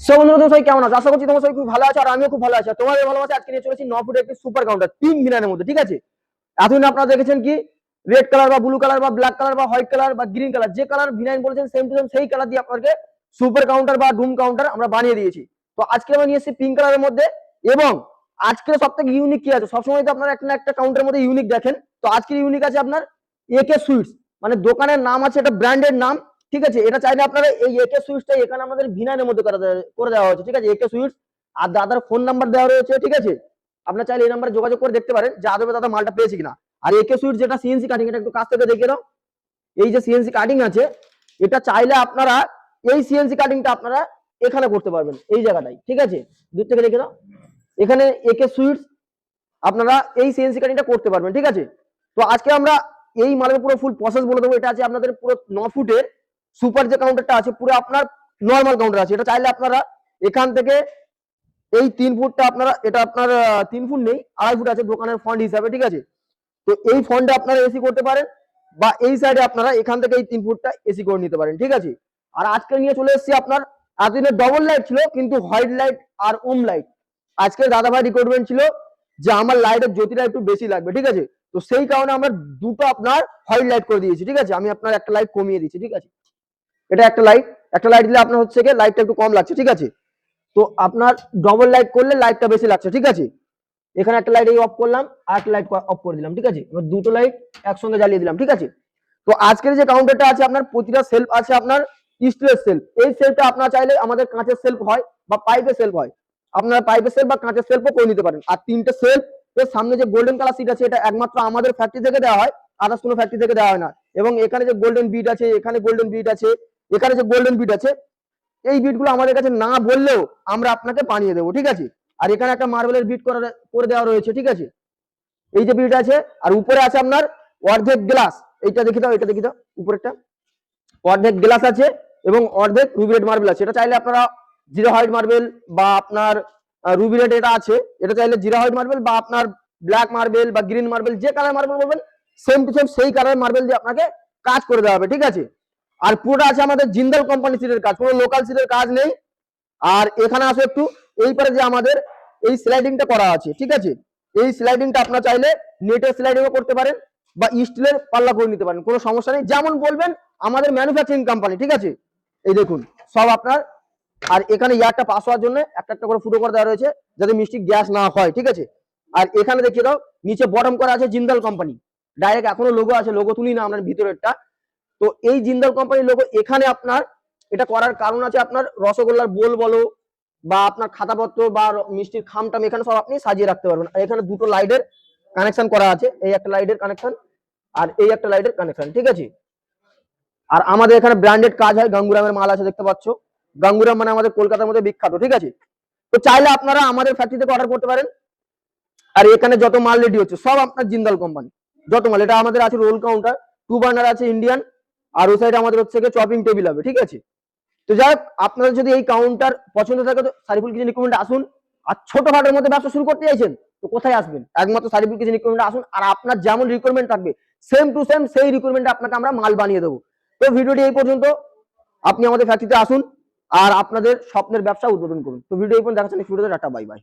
So বন্ধুরা তোমরা সবাই কেমন আছো? আশা করছি তোমরা সবাই খুব ভালো আছো আর আমিও খুব ভালো আছি। তোমাদের ভালো আছে। আজকে নিয়ে চলেছি 9 ফুটের একটি সুপার কাউন্টার পিঙ্ক ভিনানের মধ্যে, ঠিক আছে? এতদিন আপনারা দেখেছেন কি রেড কালার বা ব্লু কালার বা ব্ল্যাক কালার বা হোয়াইট কালার বা গ্রিন কালার, যে কালার ভিনাইন বলেছেন সেম টু সেম সেই কালার দিয়ে আপনাদেরকে সুপার কাউন্টার বা ডুম কাউন্টার আমরা বানিয়ে দিয়েছি। তো আজকে আমরা নিয়ে এসেছি পিঙ্ক কালারের মধ্যে। এবং আজকে সব থেকে ইউনিক কি আছে, সবসময় তো আপনারা একটা না একটা কাউন্টারের মধ্যে ইউনিক দেখেন, তো আজকে ইউনিক আছে আপনার একে সুইটস, মানে দোকানের নাম আছে, এটা ব্র্যান্ডের নাম, ঠিক আছে? এটা চাইলে আপনারা এই একে সুইটসটা এখানে আমাদের ভিনাইনের মধ্যে করে দেওয়া হয়েছে, ঠিক আছে? একে সুইটস আর দাদার ফোন নাম্বার দেওয়া রয়েছে, ঠিক আছে? আপনারা চাইলে এই নাম্বারে যোগাযোগ করে দেখতে পারেন যে আদবে দাদা মালটা পেয়েছে কিনা। আর একে সুইট যেটা সিএনসি কাটিং, এটা একটু কাছ থেকে দেখিয়ে দাও। এই যে সিএনসি কাটিং আছে, এটা চাইলে আপনারা এই সিএনসি কাটিংটা আপনারা এখানে করতে পারবেন, এই জায়গাটাই, ঠিক আছে? দূর থেকে দেখে দাও, এখানে একে সুইটস আপনারা এই সিএনসি কাটিংটা করতে পারবেন, ঠিক আছে? তো আজকে আমরা এই মালের পুরো ফুল প্রসেস বলে দেবো। এটা আছে আপনাদের পুরো 9 ফুটের সুপার যে কাউন্টারটা আছে, পুরো আপনার নর্মাল কাউন্টার আছে। এটা চাইলে আপনারা এখান থেকে এই 3 ফুটটা আপনারা, এটা আপনার 3 ফুট নেই, 2.5 ফুট আছে দোকানের ফন্ড হিসাবে, ঠিক আছে? তো এই ফন্ডে আপনারা এসি করতে পারেন, বা এই সাইডে আপনারা এখান থেকে এই 3 ফুটটা এসি করে নিতে পারেন, ঠিক আছে? আর আজকে নিয়ে চলে এসেছি আপনার, এতদিনে ডবল লাইট ছিল কিন্তু হোয়াইট লাইট আর ওম লাইট। আজকে দাদা ভাই রিকোয়ারমেন্ট ছিল যে আমার লাইটের জ্যোতিটা একটু বেশি লাগবে, ঠিক আছে? তো সেই কারণে আমরা দুটো আপনার হোয়াইট লাইট করে দিয়েছি, ঠিক আছে? আমি আপনার একটা লাইট কমিয়ে দিচ্ছি, ঠিক আছে? এটা একটা লাইট দিলে আপনার হচ্ছে গিয়ে লাইটটা একটু কম লাগছে, ঠিক আছে? তো আপনার ডবল লাইট করলে লাইটটা বেশি লাগছে, ঠিক আছে? এখানে একটা লাইট অফ করলাম আর একটা লাইট অফ করে দিলাম, ঠিক আছে? এবার দুটো লাইট একসঙ্গে জ্বালিয়ে দিলাম, ঠিক আছে? তো আজকের যে কাউন্টারটা আছে আপনার প্রতিটা সেলফ আছে আপনার স্টিলের সেলফ। এই সেলফটা আপনারা চাইলে আমাদের কাঁচের সেলফ হয় বা পাইপের সেলফ হয়, আপনারা পাইপের সেলফ বা কাঁচের সেলফও করে নিতে পারেন। আর 3টে সেলফ এর সামনে যে গোল্ডেন কালার সিট আছে, এটা একমাত্র আমাদের ফ্যাক্টরি থেকে দেওয়া হয়, আদার্স কোনো ফ্যাক্টরি থেকে দেওয়া হয় না। এবং এখানে যে গোল্ডেন বিট আছে, এখানে গোল্ডেন বিট আছে, এখানে যে গোল্ডেন বিট আছে, এই বিটগুলো আমাদের কাছে না বললেও আমরা আপনাকে বানিয়ে দেবো, ঠিক আছে? আর এখানে একটা মার্বেলের বিট করে দেওয়া রয়েছে, ঠিক আছে? এই যে বিট আছে, আর উপরে আছে আপনার অর্ধেক গ্লাস। এইটা দেখি দাও, এটা দেখি দাও, উপরেরটা অর্ধেক গ্লাস আছে এবং অর্ধেক রুবি রেড মার্বেল আছে। এটা চাইলে আপনারা জিরো হোয়াইট মার্বেল বা আপনার রুবি রেড এটা আছে, এটা চাইলে জিরো হোয়াইট মার্বেল বা আপনার ব্ল্যাক মার্বেল বা গ্রিন মার্বেল, যে কালার মার্বেল বলবেন সেম টু সেম সেই কালার মার্বেল দিয়ে আপনাকে কাজ করে দেওয়া হবে, ঠিক আছে? আর পুরোটা আছে আমাদের জিন্দাল কোম্পানি সিটের কাজ, কোনো লোকাল সিটের কাজ নেই। আর এখানে আসো একটু, এই পারে যে আমাদের এই স্লাইডিংটা করা আছে, ঠিক আছে? এই স্লাইডিংটা আপনারা চাইলে নেটের স্লাইডিংও করতে পারেন বা স্টিলের পাল্লা করে নিতে পারেন, কোনো সমস্যা নেই, যেমন বলবেন। আমাদের ম্যানুফ্যাকচারিং কোম্পানি, ঠিক আছে? এই দেখুন সব আপনার। আর এখানে ইয়ারটা পাস হওয়ার জন্য একটা একটা করে ফুটো করে দেওয়া রয়েছে যাতে মিষ্টি গ্যাস না হয়, ঠিক আছে? আর এখানে দেখিয়ে দাও, নিচে বটম করা আছে জিন্দাল কোম্পানি, ডাইরেক্ট এখনো লোগো আছে, লোগো তুলি না আমরা ভিতরেরটা। তো এই জিন্দাল কোম্পানির লোগো এখানে আপনার, এটা করার কারণ আছে আপনার রসগোল্লার বোল বলো বা আপনার খাতাপত্র বা মিষ্টির খামটাম এখানে সব আপনি সাজিয়ে রাখতে পারবেন। আর এখানে দুটো লাইটের কানেকশন করা আছে, এই একটা লাইটের কানেকশন আর এই একটা লাইটের কানেকশন, ঠিক আছে? আর আমাদের এখানে ব্র্যান্ডেড কাজ হয়, গাঙ্গুরামের মাল আছে দেখতে পাচ্ছ। গাঙ্গুরাম মানে আমাদের কলকাতার মধ্যে বিখ্যাত, ঠিক আছে? তো চাইলে আপনারা আমাদের ফ্যাক্টরি থেকে অর্ডার করতে পারেন। আর এখানে যত মাল রেডি হচ্ছে সব আপনার জিন্দাল কোম্পানি, যত মাল। এটা আমাদের আছে রোল কাউন্টার, 2 বার্নার আছে ইন্ডিয়ান, আর ওই সাইডে আমাদের হচ্ছে চপিং টেবিল হবে, ঠিক আছে? তো যাই হোক, আপনাদের যদি এই কাউন্টার পছন্দ থাকে তো সারিফুল কিচেন রিকমেন্ডে আসুন। আর ছোটখাটোর মধ্যে ব্যবসা শুরু করতে চাইছেন তো কোথায় আসবেন? একমাত্র সারিফুল কিচেন রিকমেন্ডে আসুন। আর আপনার যেমন রিকোয়ারমেন্ট থাকবে সেম টু সেম সেই রিকোয়ারমেন্টে আপনাকে আমরা মাল বানিয়ে দেবো। তো ভিডিওটি এই পর্যন্ত, আপনি আমাদের ফ্যাক্টরিতে আসুন আর আপনাদের স্বপ্নের ব্যবসা উদ্বোধন করুন। তো ভিডিও এই পর্যন্ত দেখার জন্য টাটা, বাই বাই।